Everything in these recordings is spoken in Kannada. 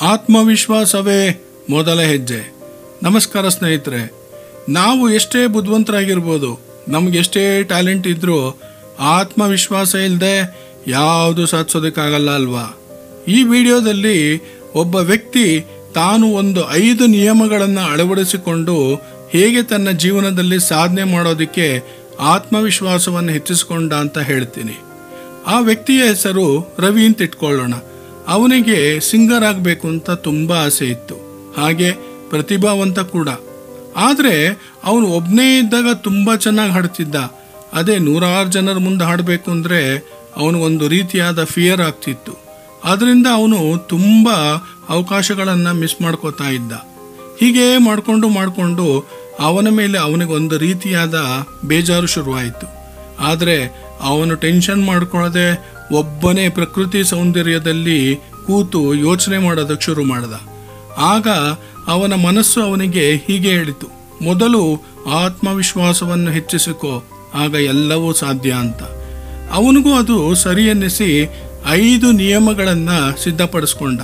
ಆತ್ಮವಿಶ್ವಾಸವೇ ಮೊದಲ ಹೆಜ್ಜೆ. ನಮಸ್ಕಾರ ಸ್ನೇಹಿತರೆ. ನಾವು ಎಷ್ಟೇ ಬುದ್ಧಿವಂತರಾಗಿರ್ಬೋದು, ನಮಗೆಷ್ಟೇ ಟ್ಯಾಲೆಂಟ್ ಇದ್ರೂ ಆತ್ಮವಿಶ್ವಾಸ ಇಲ್ಲದೆ ಯಾವುದು ಸಾಧಿಸೋದಕ್ಕಾಗಲ್ಲ ಅಲ್ವಾ? ಈ ವಿಡಿಯೋದಲ್ಲಿ ಒಬ್ಬ ವ್ಯಕ್ತಿ ತಾನು ಒಂದು 5 ನಿಯಮಗಳನ್ನು ಅಳವಡಿಸಿಕೊಂಡು ಹೇಗೆ ತನ್ನ ಜೀವನದಲ್ಲಿ ಸಾಧನೆ ಮಾಡೋದಕ್ಕೆ ಆತ್ಮವಿಶ್ವಾಸವನ್ನು ಹೆಚ್ಚಿಸಿಕೊಂಡ ಅಂತ ಹೇಳ್ತೀನಿ. ಆ ವ್ಯಕ್ತಿಯ ಹೆಸರು ರವಿ ಅಂತ ಇಟ್ಕೊಳ್ಳೋಣ. ಅವನಿಗೆ ಸಿಂಗರ್ ಆಗಬೇಕು ಅಂತ ತುಂಬ ಆಸೆ ಇತ್ತು, ಹಾಗೆ ಪ್ರತಿಭಾವಂತ ಕೂಡ. ಆದರೆ ಅವನು ಒಬ್ಬನೇ ಇದ್ದಾಗ ತುಂಬ ಚೆನ್ನಾಗಿ ಹಾಡ್ತಿದ್ದ. ಅದೇ 100 ಜನರ ಮುಂದೆ ಹಾಡಬೇಕು ಅಂದರೆ ಅವನಿಗೊಂದು ರೀತಿಯಾದ ಫಿಯರ್ ಆಗ್ತಿತ್ತು. ಅದರಿಂದ ಅವನು ತುಂಬ ಅವಕಾಶಗಳನ್ನು ಮಿಸ್ ಮಾಡ್ಕೋತಾ ಇದ್ದ. ಹೀಗೆ ಮಾಡಿಕೊಂಡು ಅವನ ಮೇಲೆ ಅವನಿಗೊಂದು ರೀತಿಯಾದ ಬೇಜಾರು ಶುರುವಾಯಿತು. ಆದರೆ ಅವನು ಟೆನ್ಷನ್ ಮಾಡ್ಕೊಳ್ಳದೆ ಒಬ್ಬನೇ ಪ್ರಕೃತಿ ಸೌಂದರ್ಯದಲ್ಲಿ ಕೂತು ಯೋಚನೆ ಮಾಡೋದಕ್ಕೆ ಶುರು ಮಾಡ್ದ. ಆಗ ಅವನ ಮನಸ್ಸು ಅವನಿಗೆ ಹೀಗೆ ಹೇಳಿತು, ಮೊದಲು ಆತ್ಮವಿಶ್ವಾಸವನ್ನು ಹೆಚ್ಚಿಸಿಕೋ, ಆಗ ಎಲ್ಲವೂ ಸಾಧ್ಯ ಅಂತ. ಅವನಿಗೂ ಅದು ಸರಿ ಅನ್ನಿಸಿ 5 ನಿಯಮಗಳನ್ನು ಸಿದ್ಧಪಡಿಸ್ಕೊಂಡ.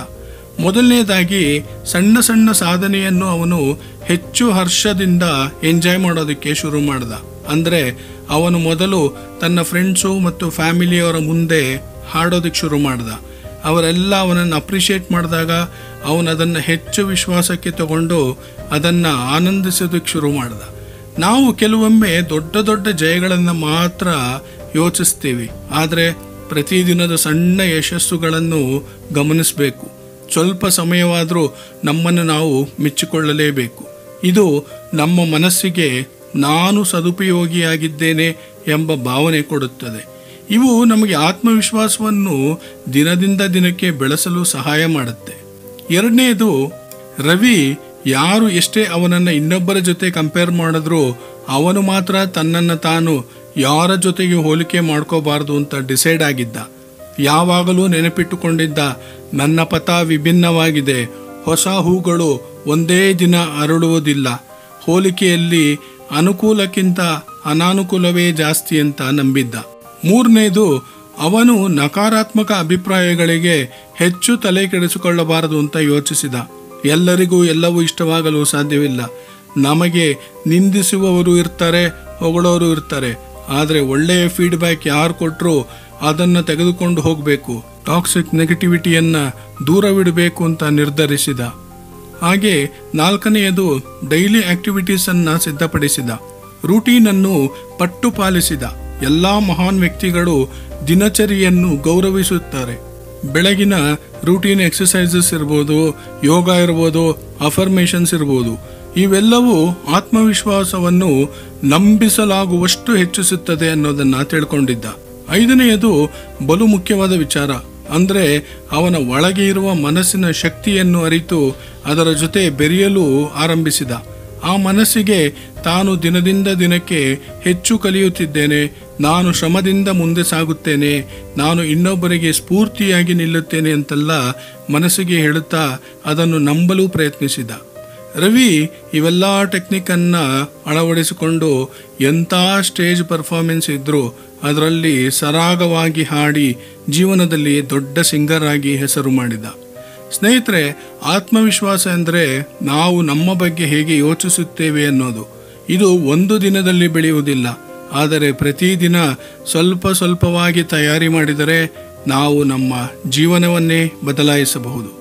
ಮೊದಲನೇದಾಗಿ ಸಣ್ಣ ಸಣ್ಣ ಸಾಧನೆಯನ್ನು ಅವನು ಹೆಚ್ಚು ಹರ್ಷದಿಂದ ಎಂಜಾಯ್ ಮಾಡೋದಕ್ಕೆ ಶುರು ಮಾಡ್ದ. ಅಂದರೆ ಅವನು ಮೊದಲು ತನ್ನ ಫ್ರೆಂಡ್ಸು ಮತ್ತು ಫ್ಯಾಮಿಲಿಯವರ ಮುಂದೆ ಹಾಡೋದಕ್ಕೆ ಶುರು ಮಾಡ್ದ. ಅವರೆಲ್ಲ ಅವನನ್ನು ಅಪ್ರಿಷಿಯೇಟ್ ಮಾಡಿದಾಗ ಅವನು ಅದನ್ನು ಹೆಚ್ಚು ವಿಶ್ವಾಸಕ್ಕೆ ತಗೊಂಡು ಅದನ್ನು ಆನಂದಿಸೋದಕ್ಕೆ ಶುರು ಮಾಡ್ದ. ನಾವು ಕೆಲವೊಮ್ಮೆ ದೊಡ್ಡ ದೊಡ್ಡ ಜಯಗಳನ್ನು ಮಾತ್ರ ಯೋಚಿಸ್ತೀವಿ, ಆದರೆ ಪ್ರತಿದಿನದ ಸಣ್ಣ ಯಶಸ್ಸುಗಳನ್ನು ಗಮನಿಸಬೇಕು. ಸ್ವಲ್ಪ ಸಮಯವಾದರೂ ನಮ್ಮನ್ನು ನಾವು ಮೆಚ್ಚಿಕೊಳ್ಳಲೇಬೇಕು. ಇದು ನಮ್ಮ ಮನಸ್ಸಿಗೆ ನಾನು ಸದುಪಯೋಗಿಯಾಗಿದ್ದೇನೆ ಎಂಬ ಭಾವನೆ ಕೊಡುತ್ತದೆ. ಇವು ನಮಗೆ ಆತ್ಮವಿಶ್ವಾಸವನ್ನು ದಿನದಿಂದ ದಿನಕ್ಕೆ ಬೆಳೆಸಲು ಸಹಾಯ ಮಾಡುತ್ತೆ. ಎರಡನೇದು, ರವಿ ಯಾರು ಎಷ್ಟೇ ಅವನನ್ನು ಇನ್ನೊಬ್ಬರ ಜೊತೆ ಕಂಪೇರ್ ಮಾಡಿದ್ರೂ ಅವನು ಮಾತ್ರ ತನ್ನನ್ನು ತಾನು ಯಾರ ಜೊತೆಗೆ ಹೋಲಿಕೆ ಮಾಡ್ಕೋಬಾರ್ದು ಅಂತ ಡಿಸೈಡ್ ಆಗಿದ್ದ. ಯಾವಾಗಲೂ ನೆನಪಿಟ್ಟುಕೊಂಡಿದ್ದ, ನನ್ನ ಪಥ ವಿಭಿನ್ನವಾಗಿದೆ, ಹೊಸ ಹೂಗಳು ಒಂದೇ ದಿನ ಅರಳುವುದಿಲ್ಲ, ಹೋಲಿಕೆಯಲ್ಲಿ ಅನುಕೂಲಕ್ಕಿಂತ ಅನಾನುಕೂಲವೇ ಜಾಸ್ತಿ ಅಂತ ನಂಬಿದ್ದ. ಮೂರನೇದು, ಅವನು ನಕಾರಾತ್ಮಕ ಅಭಿಪ್ರಾಯಗಳಿಗೆ ಹೆಚ್ಚು ತಲೆ ಕೆಡಿಸಿಕೊಳ್ಳಬಾರದು ಅಂತ ಯೋಚಿಸಿದ. ಎಲ್ಲರಿಗೂ ಎಲ್ಲವೂ ಇಷ್ಟವಾಗಲು ಸಾಧ್ಯವಿಲ್ಲ. ನಮಗೆ ನಿಂದಿಸುವವರು ಇರ್ತಾರೆ, ಹೊಗಳೋರು ಇರ್ತಾರೆ. ಆದರೆ ಒಳ್ಳೆಯ ಫೀಡ್ಬ್ಯಾಕ್ ಯಾರು ಕೊಟ್ಟರು ಅದನ್ನು ತೆಗೆದುಕೊಂಡು ಹೋಗಬೇಕು, ಟಾಕ್ಸಿಕ್ ನೆಗೆಟಿವಿಟಿಯನ್ನು ದೂರವಿಡಬೇಕು ಅಂತ ನಿರ್ಧರಿಸಿದ. ಹಾಗೆ ನಾಲ್ಕನೆಯದು, ಡೈಲಿ ಆಕ್ಟಿವಿಟೀಸನ್ನು ಸಿದ್ಧಪಡಿಸಿದ. ರೂಟೀನನ್ನು ಪಟ್ಟು ಪಾಲಿಸಿದ. ಎಲ್ಲ ಮಹಾನ್ ವ್ಯಕ್ತಿಗಳು ದಿನಚರಿಯನ್ನು ಗೌರವಿಸುತ್ತಾರೆ. ಬೆಳಗಿನ ರೂಟೀನ್ ಎಕ್ಸಸೈಸಸ್ ಇರ್ಬೋದು, ಯೋಗ ಇರ್ಬೋದು, ಅಫರ್ಮೇಷನ್ಸ್ ಇರ್ಬೋದು, ಇವೆಲ್ಲವೂ ಆತ್ಮವಿಶ್ವಾಸವನ್ನು ನಂಬಿಸಲಾಗುವಷ್ಟು ಹೆಚ್ಚಿಸುತ್ತದೆ ಅನ್ನೋದನ್ನು ತಿಳ್ಕೊಂಡಿದ್ದ. ಐದನೆಯದು ಬಲು ಮುಖ್ಯವಾದ ವಿಚಾರ, ಅಂದರೆ ಅವನ ಒಳಗೆ ಇರುವ ಮನಸ್ಸಿನ ಶಕ್ತಿಯನ್ನು ಅರಿತು ಅದರ ಜೊತೆ ಬೆರೆಯಲು ಆರಂಭಿಸಿದ. ಆ ಮನಸ್ಸಿಗೆ ತಾನು ದಿನದಿಂದ ದಿನಕ್ಕೆ ಹೆಚ್ಚು ಕಲಿಯುತ್ತಿದ್ದೇನೆ, ನಾನು ಶ್ರಮದಿಂದ ಮುಂದೆ ಸಾಗುತ್ತೇನೆ, ನಾನು ಇನ್ನೊಬ್ಬರಿಗೆ ಸ್ಫೂರ್ತಿಯಾಗಿ ನಿಲ್ಲುತ್ತೇನೆ ಅಂತೆಲ್ಲ ಮನಸ್ಸಿಗೆ ಹೇಳುತ್ತಾ ಅದನ್ನು ನಂಬಲು ಪ್ರಯತ್ನಿಸಿದ. ರವಿ ಇವೆಲ್ಲ ಟೆಕ್ನಿಕನ್ನು ಅಳವಡಿಸಿಕೊಂಡು ಎಂಥ ಸ್ಟೇಜ್ ಪರ್ಫಾರ್ಮೆನ್ಸ್ ಇದ್ದರೂ ಅದರಲ್ಲಿ ಸರಾಗವಾಗಿ ಹಾಡಿ ಜೀವನದಲ್ಲಿ ದೊಡ್ಡ ಸಿಂಗರ್ ಆಗಿ ಹೆಸರು ಮಾಡಿದ. ಸ್ನೇಹಿತರೆ, ಆತ್ಮವಿಶ್ವಾಸ ಅಂದರೆ ನಾವು ನಮ್ಮ ಬಗ್ಗೆ ಹೇಗೆ ಯೋಚಿಸುತ್ತೇವೆ ಅನ್ನೋದು. ಇದು ಒಂದು ದಿನದಲ್ಲಿ ಬೆಳೆಯುವುದಿಲ್ಲ, ಆದರೆ ಪ್ರತಿದಿನ ಸ್ವಲ್ಪ ಸ್ವಲ್ಪವಾಗಿ ತಯಾರಿ ಮಾಡಿದರೆ ನಾವು ನಮ್ಮ ಜೀವನವನ್ನೇ ಬದಲಾಯಿಸಬಹುದು.